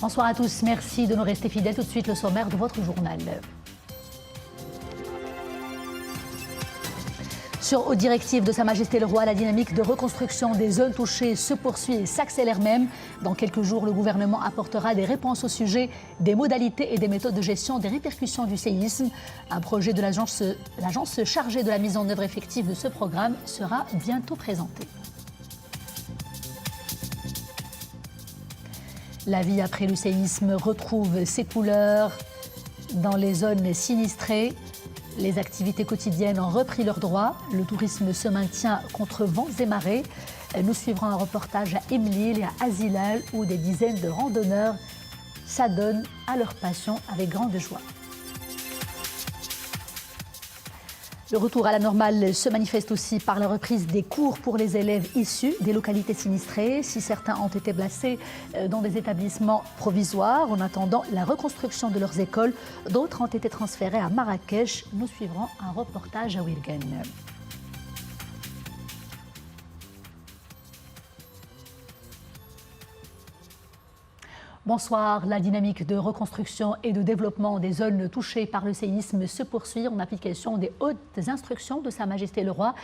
Bonsoir à tous, merci de nous rester fidèles. Tout de suite le sommaire de votre journal. Aux directives de Sa Majesté le Roi, la dynamique de reconstruction des zones touchées se poursuit et s'accélère même. Dans quelques jours, le gouvernement apportera des réponses au sujet des modalités et des méthodes de gestion des répercussions du séisme. Un projet de l'agence chargée de la mise en œuvre effective de ce programme sera bientôt présenté. La vie après le séisme retrouve ses couleurs dans les zones sinistrées. Les activités quotidiennes ont repris leurs droits. Le tourisme se maintient contre vents et marées. Nous suivrons un reportage à Imlil et à Azilal où des dizaines de randonneurs s'adonnent à leur passion avec grande joie. Le retour à la normale se manifeste aussi par la reprise des cours pour les élèves issus des localités sinistrées. Si certains ont été placés dans des établissements provisoires en attendant la reconstruction de leurs écoles, d'autres ont été transférés à Marrakech. Nous suivrons un reportage à Wilgen. Bonsoir. La dynamique de reconstruction et de développement des zones touchées par le séisme se poursuit en application des hautes instructions de Sa Majesté le Roi.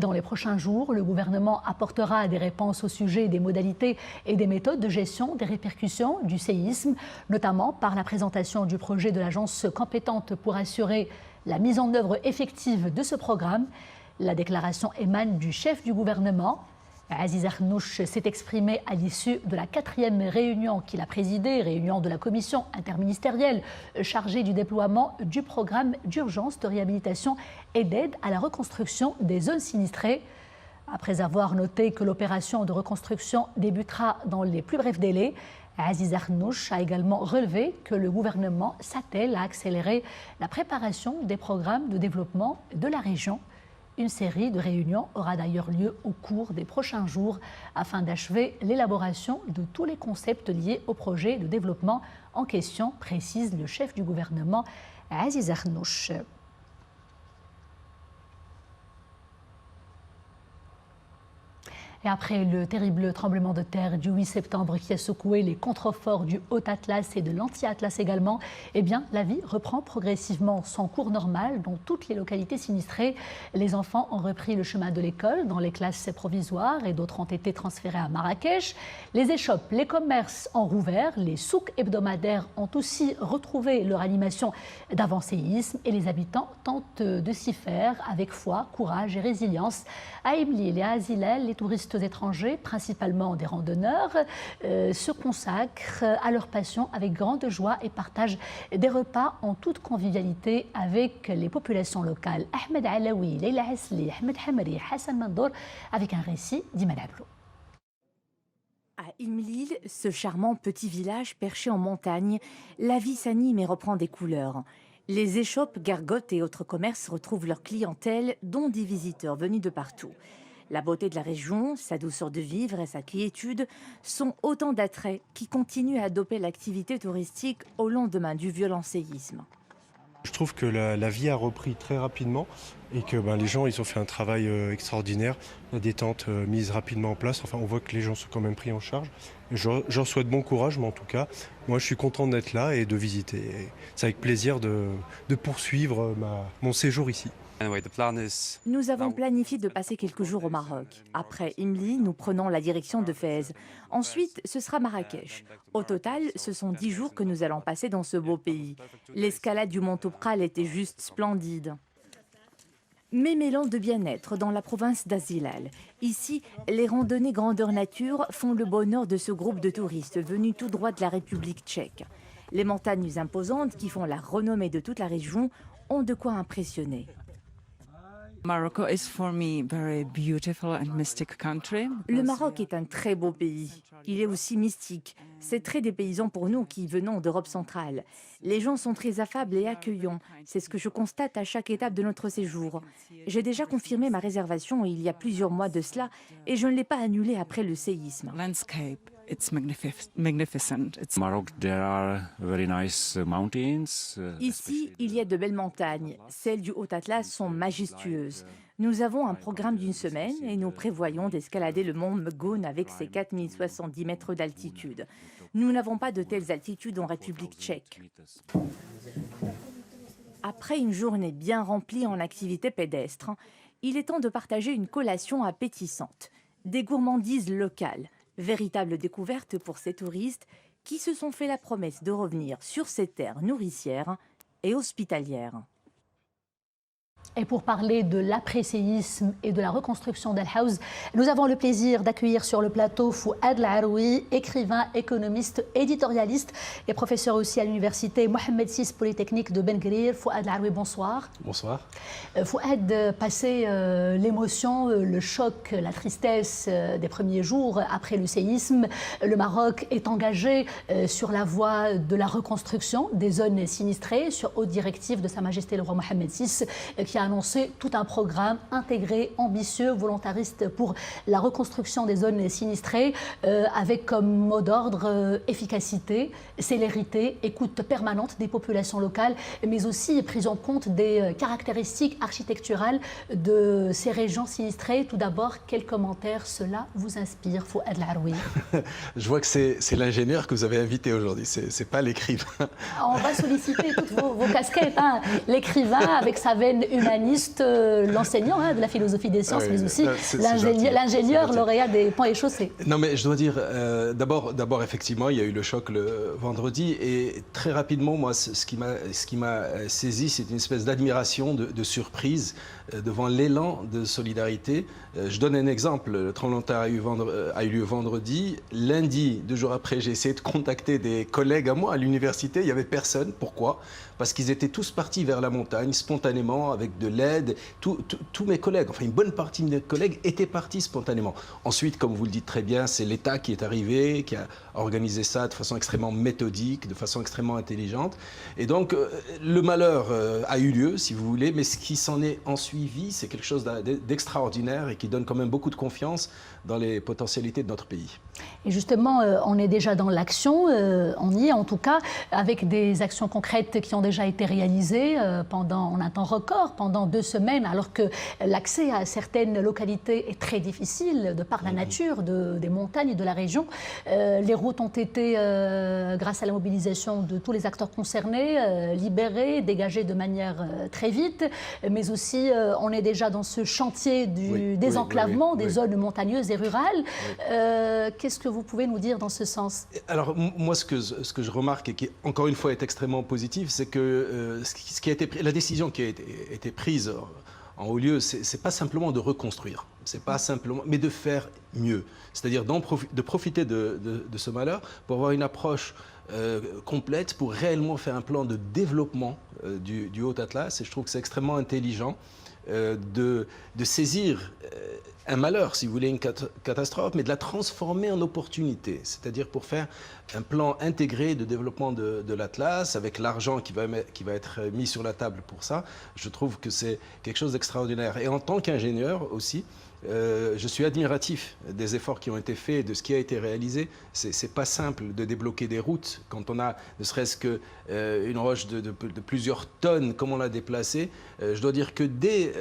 Dans les prochains jours, le gouvernement apportera des réponses au sujet des modalités et des méthodes de gestion des répercussions du séisme, notamment par la présentation du projet de l'agence compétente pour assurer la mise en œuvre effective de ce programme. La déclaration émane du chef du gouvernement. Aziz Arnouch s'est exprimé à l'issue de la 4e réunion qu'il a présidée, réunion de la commission interministérielle chargée du déploiement du programme d'urgence de réhabilitation et d'aide à la reconstruction des zones sinistrées. Après avoir noté que l'opération de reconstruction débutera dans les plus brefs délais, Aziz Arnouch a également relevé que le gouvernement s'attelle à accélérer la préparation des programmes de développement de la région. Une série de réunions aura d'ailleurs lieu au cours des prochains jours afin d'achever l'élaboration de tous les concepts liés au projet de développement en question, précise le chef du gouvernement Aziz Arnouch. Et après le terrible tremblement de terre du 8 septembre qui a secoué les contreforts du Haut-Atlas et de l'Anti-Atlas également, eh bien, la vie reprend progressivement son cours normal dans toutes les localités sinistrées. Les enfants ont repris le chemin de l'école dans les classes provisoires et d'autres ont été transférés à Marrakech. Les échoppes, les commerces ont rouvert, les souks hebdomadaires ont aussi retrouvé leur animation d'avant-séisme et les habitants tentent de s'y faire avec foi, courage et résilience. À Imlil et à Azilal, les touristes étrangers, principalement des randonneurs, se consacrent à leur passion avec grande joie et partagent des repas en toute convivialité avec les populations locales. Ahmed Alaoui, Leila Hasli, Ahmed Hamri, Hassan Mandour, avec un récit d'Iman Ablou. À Imlil, ce charmant petit village perché en montagne, la vie s'anime et reprend des couleurs. Les échoppes, gargotes et autres commerces retrouvent leur clientèle, dont des visiteurs venus de partout. La beauté de la région, sa douceur de vivre et sa quiétude sont autant d'attraits qui continuent à doper l'activité touristique au lendemain du violent séisme. Je trouve que la vie a repris très rapidement et que les gens ils ont fait un travail extraordinaire. Il y a des tentes mises rapidement en place. Enfin, on voit que les gens sont quand même pris en charge. J'en souhaite bon courage, mais en tout cas, moi je suis content d'être là et de visiter. C'est avec plaisir de poursuivre mon séjour ici. Nous avons planifié de passer quelques jours au Maroc. Après Imli, nous prenons la direction de Fès. Ensuite, ce sera Marrakech. Au total, ce sont 10 jours que nous allons passer dans ce beau pays. L'escalade du mont Toubkal était juste splendide. Mais mêlant de bien-être dans la province d'Azilal. Ici, les randonnées grandeur nature font le bonheur de ce groupe de touristes venus tout droit de la République tchèque. Les montagnes imposantes qui font la renommée de toute la région ont de quoi impressionner. Le Maroc est un très beau pays. Il est aussi mystique. C'est très dépaysant pour nous qui venons d'Europe centrale. Les gens sont très affables et accueillants. C'est ce que je constate à chaque étape de notre séjour. J'ai déjà confirmé ma réservation il y a plusieurs mois de cela et je ne l'ai pas annulée après le séisme. It's magnificent. Maroc, there are very nice mountains. Ici, il y a de belles montagnes. Celles du Haut-Atlas sont majestueuses. Nous avons un programme d'une semaine et nous prévoyons d'escalader le mont Mgoun avec ses 4070 mètres d'altitude. Nous n'avons pas de telles altitudes en République tchèque. Après une journée bien remplie en activités pédestres, il est temps de partager une collation appétissante. Des gourmandises locales, véritable découverte pour ces touristes qui se sont fait la promesse de revenir sur ces terres nourricières et hospitalières. Et pour parler de l'après-séisme et de la reconstruction d'El Haouz, nous avons le plaisir d'accueillir sur le plateau Fouad El Aroui, écrivain, économiste, éditorialiste et professeur aussi à l'université Mohamed VI Polytechnique de Ben Gurir. Fouad El Aroui, bonsoir. Bonsoir. Fouad, passé l'émotion, le choc, la tristesse des premiers jours après le séisme, le Maroc est engagé sur la voie de la reconstruction des zones sinistrées sur haute directive de Sa Majesté le roi Mohamed VI, qui a annoncé tout un programme intégré, ambitieux, volontariste pour la reconstruction des zones sinistrées, avec comme mot d'ordre efficacité, célérité, écoute permanente des populations locales, mais aussi prise en compte des caractéristiques architecturales de ces régions sinistrées. Tout d'abord, quels commentaires cela vous inspire, Fouad El Aroui? Je vois que c'est l'ingénieur que vous avez invité aujourd'hui, c'est pas l'écrivain. On va solliciter toutes vos casquettes, hein. L'écrivain avec sa veine humaniste, l'enseignant de la philosophie des sciences, mais aussi l'ingénieur lauréat des ponts et chaussées. Non, mais je dois dire, d'abord effectivement, il y a eu le choc le vendredi, et très rapidement, moi, ce qui m'a saisi, c'est une espèce d'admiration, de surprise devant l'élan de solidarité. Je donne un exemple. Le tremblement de terre a eu lieu vendredi. Lundi, 2 jours après, j'ai essayé de contacter des collègues à moi à l'université. Il n'y avait personne. Pourquoi? Parce qu'ils étaient tous partis vers la montagne spontanément, avec de l'aide. Tous mes collègues, enfin une bonne partie de mes collègues étaient partis spontanément. Ensuite, comme vous le dites très bien, c'est l'État qui est arrivé, qui a organisé ça de façon extrêmement méthodique, de façon extrêmement intelligente. Et donc, le malheur a eu lieu, si vous voulez, mais ce qui s'en est ensuivi, c'est quelque chose d'extraordinaire et qui donne quand même beaucoup de confiance dans les potentialités de notre pays. Et justement, on est déjà dans l'action, on y est en tout cas, avec des actions concrètes qui ont déjà été réalisées en un temps record, pendant 2 semaines, alors que l'accès à certaines localités est très difficile de par la nature des montagnes et de la région. Les routes ont été, grâce à la mobilisation de tous les acteurs concernés, libérées, dégagées de manière très vite, mais aussi on est déjà dans ce chantier du désenclavement des zones montagneuses et rurales. Qu'est-ce que vous pouvez nous dire dans ce sens? Alors moi, ce que je remarque et qui encore une fois est extrêmement positif, c'est que la décision qui a été prise en haut lieu, c'est pas simplement de reconstruire, c'est pas simplement, mais de faire mieux. C'est-à-dire de profiter de ce malheur pour avoir une approche complète, pour réellement faire un plan de développement du Haut-Atlas. Et je trouve que c'est extrêmement intelligent de saisir un malheur, si vous voulez, une catastrophe, mais de la transformer en opportunité. C'est-à-dire pour faire un plan intégré de développement de l'Atlas, avec l'argent qui va être mis sur la table pour ça. Je trouve que c'est quelque chose d'extraordinaire. Et en tant qu'ingénieur aussi, je suis admiratif des efforts qui ont été faits, de ce qui a été réalisé. C'est pas simple de débloquer des routes quand on a ne serait-ce qu'une roche de plusieurs tonnes, comme on l'a déplacée. Je dois dire que dès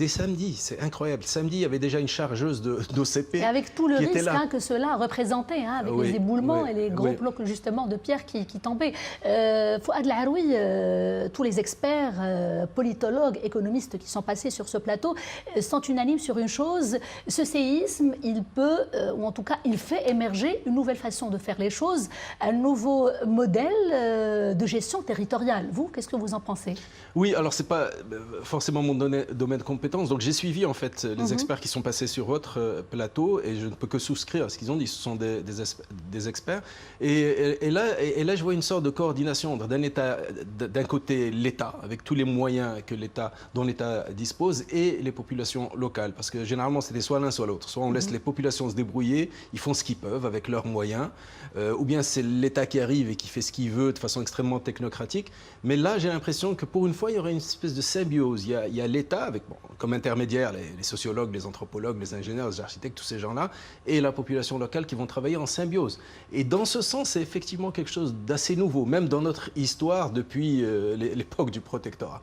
samedi, c'est incroyable. Samedi, il y avait déjà une chargeuse d'OCP. Et avec tout le risque que cela représentait, avec les éboulements et les gros blocs justement de pierre qui tombaient. Fouad El Aroui, tous les experts, politologues, économistes qui sont passés sur ce plateau sont unanimes sur une chose. Ce séisme, il peut, ou en tout cas, il fait émerger une nouvelle façon de faire les choses, un nouveau modèle de gestion territoriale. Vous, qu'est-ce que vous en pensez? Oui, alors c'est pas forcément mon domaine de compétence. Donc j'ai suivi en fait les experts qui sont passés sur votre plateau et je ne peux que souscrire à ce qu'ils ont dit. Ce sont des experts. Et là, je vois une sorte de coordination d'un côté l'État, avec tous les moyens dont l'État dispose, et les populations locales. Parce que généralement, c'était soit l'un, soit l'autre. Soit on laisse les populations se débrouiller, ils font ce qu'ils peuvent avec leurs moyens, ou bien c'est l'État qui arrive et qui fait ce qu'il veut de façon extrêmement technocratique. Mais là, j'ai l'impression que pour une fois, il y aurait une espèce de symbiose. Il y a l'État, avec comme intermédiaire les sociologues, les anthropologues, les ingénieurs, les architectes, tous ces gens-là, et la population locale qui vont travailler en symbiose. Et dans ce sens, c'est effectivement quelque chose d'assez nouveau, même dans notre histoire depuis l'époque du protectorat.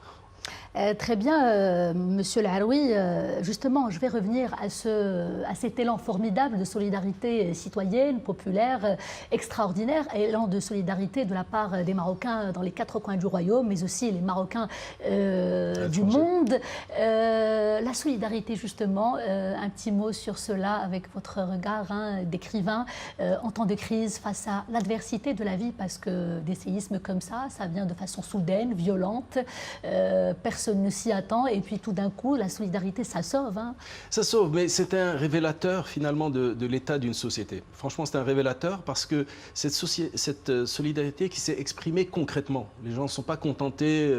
Très bien, Monsieur Laroui. Justement, je vais revenir à cet élan formidable de solidarité citoyenne, populaire, extraordinaire, élan de solidarité de la part des Marocains dans les 4 coins du royaume, mais aussi les Marocains du monde. La solidarité, justement, un petit mot sur cela avec votre regard d'écrivain en temps de crise face à l'adversité de la vie, parce que des séismes comme ça vient de façon soudaine, violente, personne ne s'y attend, et puis tout d'un coup, la solidarité, ça sauve. Ça sauve, mais c'est un révélateur finalement de l'état d'une société. Franchement, c'est un révélateur parce que cette solidarité qui s'est exprimée concrètement. Les gens ne sont pas contentés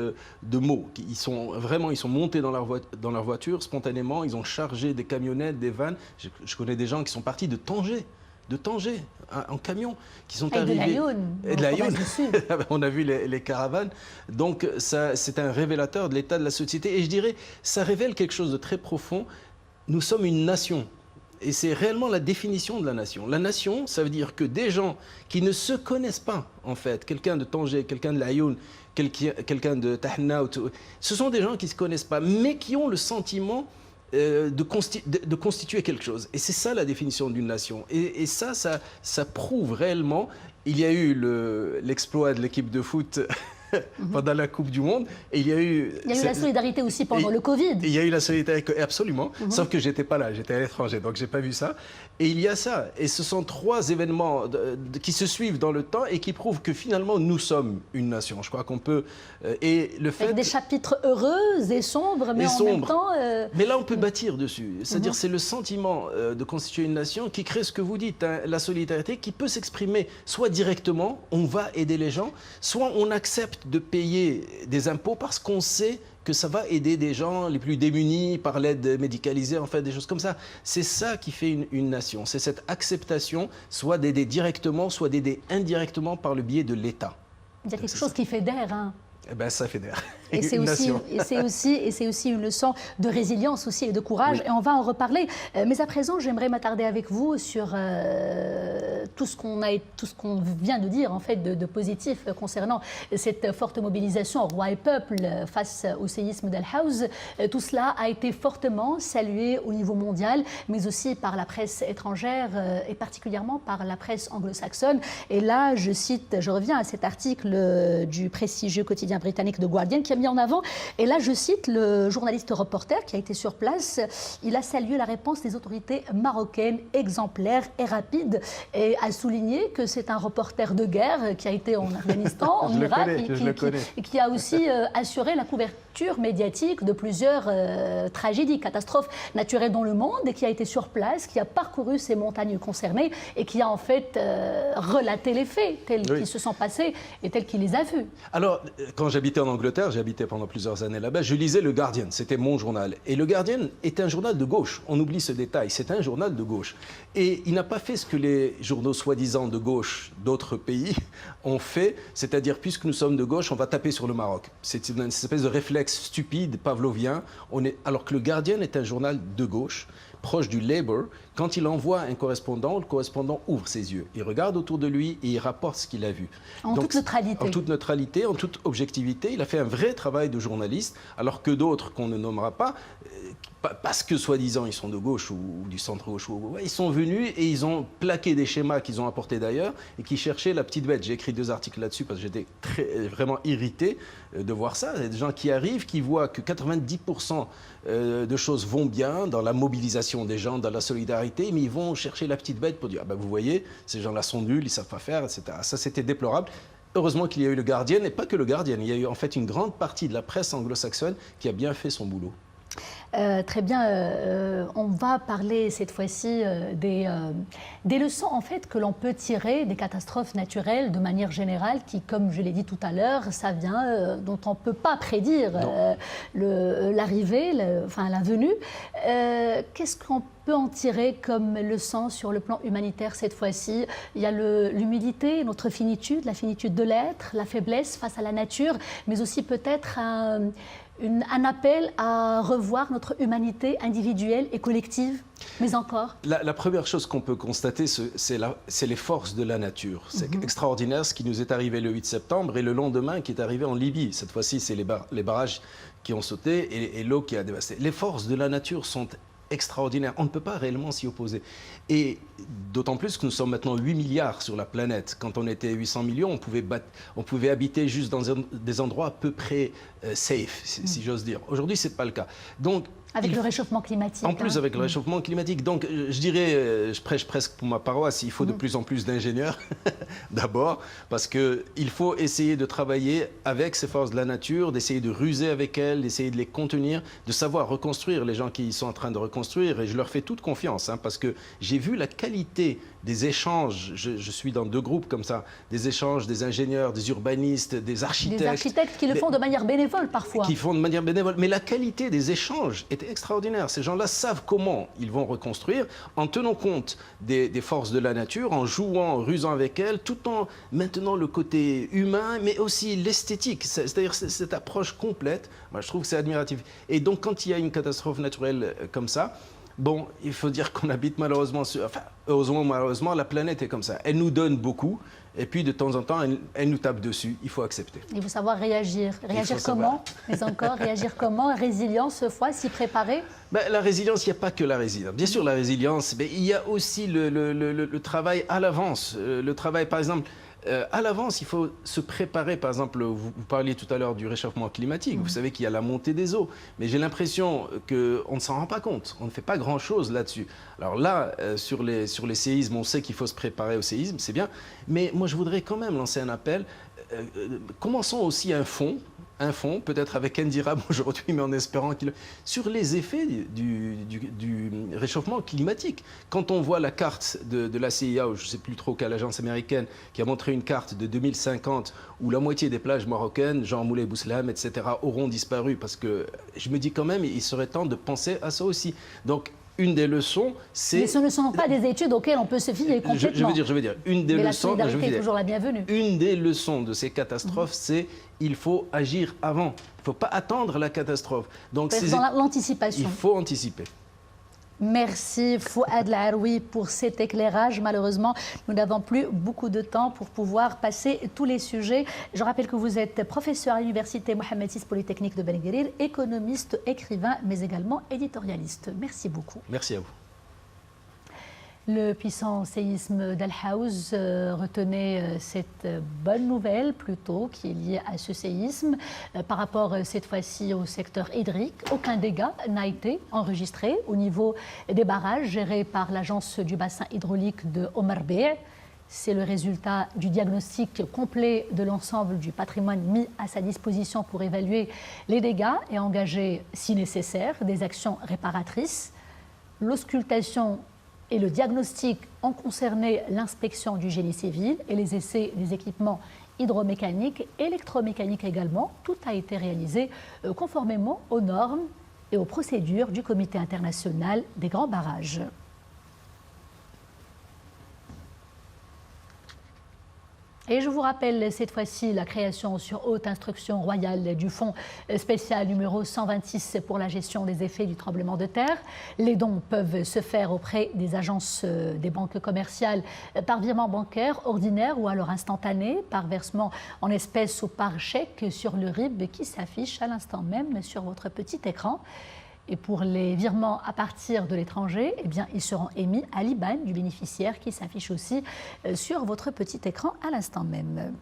de mots. Ils sont montés dans leur voiture spontanément, ils ont chargé des camionnettes, des vannes. Je connais des gens qui sont partis de Tanger en camion, qui sont arrivés. Et de Laayoune. On a vu les caravanes. Donc c'est un révélateur de l'état de la société. Et je dirais, ça révèle quelque chose de très profond. Nous sommes une nation. Et c'est réellement la définition de la nation. La nation, ça veut dire que des gens qui ne se connaissent pas, en fait, quelqu'un de Tanger, quelqu'un de Laayoune, quelqu'un de Tahnaout, ce sont des gens qui ne se connaissent pas, mais qui ont le sentiment de constituer quelque chose. Et c'est ça la définition d'une nation. Et ça prouve réellement. Il y a eu l'exploit de l'équipe de foot pendant la Coupe du Monde. Et il y a eu la solidarité aussi pendant le Covid. Il y a eu la solidarité, absolument. Sauf que je n'étais pas là, j'étais à l'étranger, donc je n'ai pas vu ça. Et il y a ça. Et ce sont 3 événements qui se suivent dans le temps et qui prouvent que finalement, nous sommes une nation. Je crois qu'on peut... et le fait... Avec des chapitres heureux et sombres, mais en même temps... Mais là, on peut bâtir dessus. C'est-à-dire, c'est le sentiment de constituer une nation qui crée ce que vous dites, la solidarité, qui peut s'exprimer soit directement, on va aider les gens, soit on accepte de payer des impôts parce qu'on sait que ça va aider des gens les plus démunis par l'aide médicalisée, en fait, des choses comme ça. C'est ça qui fait une nation. C'est cette acceptation, soit d'aider directement, soit d'aider indirectement par le biais de l'État. Il y a quelque chose qui fédère, Eh ben, ça fédère. Et c'est aussi une leçon de résilience aussi et de courage. Oui. Et on va en reparler. Mais à présent, j'aimerais m'attarder avec vous sur tout ce qu'on vient de dire en fait de positif concernant cette forte mobilisation roi et peuple face au séisme d'Al Hawz. Tout cela a été fortement salué au niveau mondial, mais aussi par la presse étrangère et particulièrement par la presse anglo-saxonne. Et là, je reviens à cet article du prestigieux quotidien britannique The Guardian qui a mis en avant, et là je cite le journaliste reporter qui a été sur place, il a salué la réponse des autorités marocaines exemplaire et rapide, et a souligné que c'est un reporter de guerre qui a été en Afghanistan, en Irak, et qui a aussi assuré la couverture médiatique de plusieurs tragédies, catastrophes naturelles dans le monde, et qui a été sur place, qui a parcouru ces montagnes concernées et qui a en fait relaté les faits tels qu'ils se sont passés et tels qu'il les a vus. Alors, quand j'habitais en Angleterre, j'habitais pendant plusieurs années là-bas, je lisais le Guardian, c'était mon journal. Et le Guardian est un journal de gauche, on oublie ce détail, c'est un journal de gauche. Et il n'a pas fait ce que les journaux soi-disant de gauche d'autres pays ont fait, c'est-à-dire puisque nous sommes de gauche, on va taper sur le Maroc. C'est une espèce de réflexe stupide, pavlovien, alors que le Guardian est un journal de gauche, proche du Labour. Quand il envoie un correspondant, le correspondant ouvre ses yeux. Il regarde autour de lui et il rapporte ce qu'il a vu. Toute neutralité. En toute neutralité, en toute objectivité. Il a fait un vrai travail de journaliste, alors que d'autres qu'on ne nommera pas, parce que soi-disant ils sont de gauche ou du centre-gauche, ils sont venus et ils ont plaqué des schémas qu'ils ont apportés d'ailleurs et qui cherchaient la petite bête. J'ai écrit 2 articles là-dessus parce que j'étais vraiment irrité de voir ça. Il y a des gens qui arrivent, qui voient que 90% de choses vont bien dans la mobilisation des gens, dans la solidarité, mais ils vont chercher la petite bête pour dire « Ah ben vous voyez, ces gens-là sont nuls, ils ne savent pas faire, etc. » Ça, c'était déplorable. Heureusement qu'il y a eu le Guardian, et pas que le Guardian, il y a eu en fait une grande partie de la presse anglo-saxonne qui a bien fait son boulot. Très bien, on va parler cette fois-ci des leçons en fait que l'on peut tirer des catastrophes naturelles de manière générale qui, comme je l'ai dit tout à l'heure, ça vient dont on ne peut pas prédire l'arrivée, la venue. Qu'est-ce qu'on peut en tirer comme leçon sur le plan humanitaire cette fois-ci? Il y a l'humilité, notre finitude, la finitude de l'être, la faiblesse face à la nature, mais aussi peut-être un appel à revoir notre humanité individuelle et collective, mais encore? La première chose qu'on peut constater, c'est les forces de la nature. C'est extraordinaire ce qui nous est arrivé le 8 septembre et le lendemain qui est arrivé en Libye. Cette fois-ci, c'est les barrages qui ont sauté et l'eau qui a dévasté. Les forces de la nature sont extraordinaires. On ne peut pas réellement s'y opposer. Et d'autant plus que nous sommes maintenant 8 milliards sur la planète. Quand on était 800 millions, on pouvait habiter juste dans des endroits à peu près safe, si j'ose dire. Aujourd'hui, ce n'est pas le cas. Donc, avec le réchauffement climatique. En plus, avec le réchauffement climatique. Donc, je dirais, je prêche presque pour ma paroisse, il faut de plus en plus d'ingénieurs, d'abord, parce qu'il faut essayer de travailler avec ces forces de la nature, d'essayer de ruser avec elles, d'essayer de les contenir, de savoir reconstruire les gens qui sont en train de reconstruire. Et je leur fais toute confiance, hein, parce que j'ai vu la qualité des échanges. Je suis dans 2 groupes comme ça, des échanges des ingénieurs, des urbanistes, des architectes. Des architectes qui le font de manière bénévole parfois. Qui font de manière bénévole. Mais la qualité des échanges est extraordinaire. Ces gens-là savent comment ils vont reconstruire en tenant compte des forces de la nature, en jouant, en rusant avec elles, tout en maintenant le côté humain, mais aussi l'esthétique. C'est-à-dire cette approche complète. Moi, je trouve que c'est admiratif. Et donc, quand il y a une catastrophe naturelle comme ça, bon, il faut dire qu'on habite malheureusement, heureusement, malheureusement, la planète est comme ça. Elle nous donne beaucoup, et puis de temps en temps, elle nous tape dessus. Il faut accepter. Il faut savoir réagir. Réagir comment? Mais encore, réagir comment? Résilience, ce fois, s'y préparer? La résilience, il n'y a pas que la résilience. Bien sûr, la résilience, mais il y a aussi le travail à l'avance. Le travail, par exemple, à l'avance, il faut se préparer. Par exemple, vous parliez tout à l'heure du réchauffement climatique. Vous savez qu'il y a la montée des eaux. Mais j'ai l'impression qu'on ne s'en rend pas compte. On ne fait pas grand-chose là-dessus. Alors là, sur les séismes, on sait qu'il faut se préparer au séisme, c'est bien. Mais moi, je voudrais quand même lancer un appel. Commençons aussi un fonds, peut-être avec Indirab aujourd'hui, mais en espérant sur les effets du réchauffement climatique. Quand on voit la carte de la CIA, ou je ne sais plus trop quelle agence américaine, qui a montré une carte de 2050 où la moitié des plages marocaines, Jean Moulay Bousselham, etc., auront disparu, parce que je me dis quand même, il serait temps de penser à ça aussi. Donc, une des leçons, c'est... Mais ce ne sont pas des études auxquelles on peut se fier complètement. Je veux dire, une des leçons... La solidarité est toujours la bienvenue. Une des leçons de ces catastrophes, c'est il faut agir avant. Il ne faut pas attendre la catastrophe. Donc, c'est dans l'anticipation. Il faut anticiper. Merci Fouad Laharoui pour cet éclairage. Malheureusement, nous n'avons plus beaucoup de temps pour pouvoir passer tous les sujets. Je rappelle que vous êtes professeur à l'université Mohamed VI Polytechnique de Ben Guerir, économiste, écrivain, mais également éditorialiste. Merci beaucoup. Merci à vous. Le puissant séisme d'Al Haouz retenait cette bonne nouvelle plutôt qui est liée à ce séisme. Par rapport cette fois-ci au secteur hydrique, aucun dégât n'a été enregistré au niveau des barrages gérés par l'agence du bassin hydraulique de Omar Bey. C'est le résultat du diagnostic complet de l'ensemble du patrimoine mis à sa disposition pour évaluer les dégâts et engager, si nécessaire, des actions réparatrices. L'auscultation et le diagnostic ont concerné l'inspection du génie civil et les essais des équipements hydromécaniques, électromécaniques également. Tout a été réalisé conformément aux normes et aux procédures du Comité international des grands barrages. Et je vous rappelle cette fois-ci la création sur haute instruction royale du fonds spécial numéro 126 pour la gestion des effets du tremblement de terre. Les dons peuvent se faire auprès des agences des banques commerciales par virement bancaire ordinaire ou alors instantané, par versement en espèces ou par chèque sur le RIB qui s'affiche à l'instant même sur votre petit écran. Et pour les virements à partir de l'étranger, eh bien, ils seront émis à l'IBAN du bénéficiaire qui s'affiche aussi sur votre petit écran à l'instant même.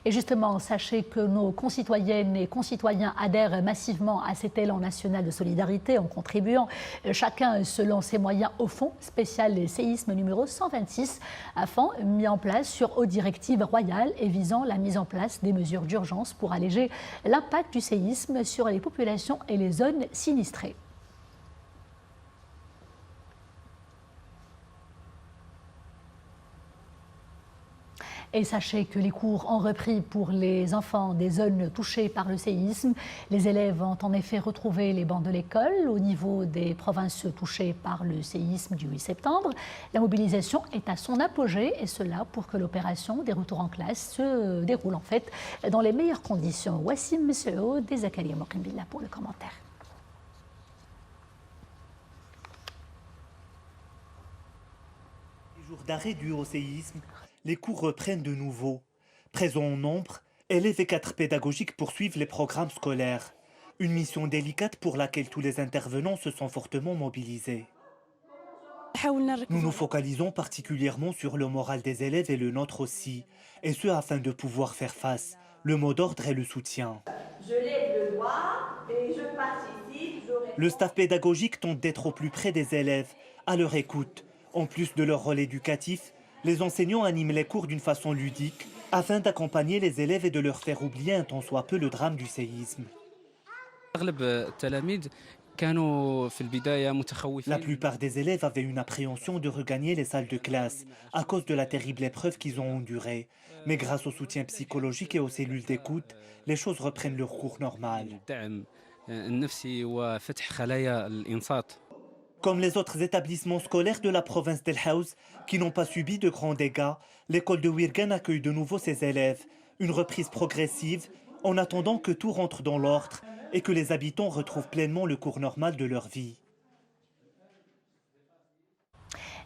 Et justement, sachez que nos concitoyennes et concitoyens adhèrent massivement à cet élan national de solidarité en contribuant chacun selon ses moyens au fonds spécial séisme numéro 126, un fonds mis en place sur haute directive royale et visant la mise en place des mesures d'urgence pour alléger l'impact du séisme sur les populations et les zones sinistrées. Et sachez que les cours ont repris pour les enfants des zones touchées par le séisme. Les élèves ont en effet retrouvé les bancs de l'école au niveau des provinces touchées par le séisme du 8 septembre. La mobilisation est à son apogée et cela pour que l'opération des retours en classe se déroule en fait dans les meilleures conditions. Wassim Messeoud et Zakaria Mokimbilla pour le commentaire. Les jours d'arrêt dus au séisme, les cours reprennent de nouveau. Présents en nombre, élèves et cadres pédagogiques poursuivent les programmes scolaires. Une mission délicate pour laquelle tous les intervenants se sont fortement mobilisés. Nous nous focalisons particulièrement sur le moral des élèves et le nôtre aussi, et ce afin de pouvoir faire face. Le mot d'ordre est le soutien. Je lève le doigt et je participe. Le staff pédagogique tente d'être au plus près des élèves, à leur écoute. En plus de leur rôle éducatif, les enseignants animent les cours d'une façon ludique afin d'accompagner les élèves et de leur faire oublier un tant soit peu le drame du séisme. La plupart des élèves avaient une appréhension de regagner les salles de classe à cause de la terrible épreuve qu'ils ont endurée. Mais grâce au soutien psychologique et aux cellules d'écoute, les choses reprennent leur cours normal. Comme les autres établissements scolaires de la province d'El Haouz, qui n'ont pas subi de grands dégâts, l'école de Wirgan accueille de nouveau ses élèves. Une reprise progressive, en attendant que tout rentre dans l'ordre et que les habitants retrouvent pleinement le cours normal de leur vie.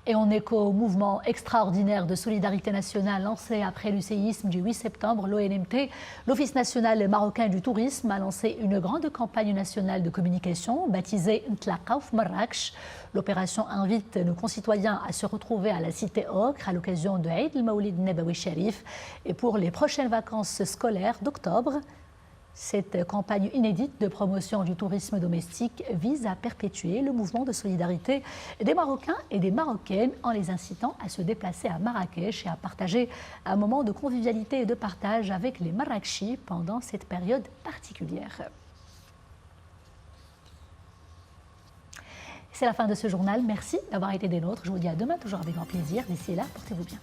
Et en écho au mouvement extraordinaire de solidarité nationale lancé après le séisme du 8 septembre, l'ONMT, l'Office national marocain du tourisme, a lancé une grande campagne nationale de communication baptisée Ntlaqaw Marrakech. L'opération invite nos concitoyens à se retrouver à la cité Ocre à l'occasion de Eid el-Mawlid Nabawi Sharif et pour les prochaines vacances scolaires d'octobre. Cette campagne inédite de promotion du tourisme domestique vise à perpétuer le mouvement de solidarité des Marocains et des Marocaines en les incitant à se déplacer à Marrakech et à partager un moment de convivialité et de partage avec les Marrakechis pendant cette période particulière. C'est la fin de ce journal. Merci d'avoir été des nôtres. Je vous dis à demain, toujours avec grand plaisir. D'ici là, portez-vous bien.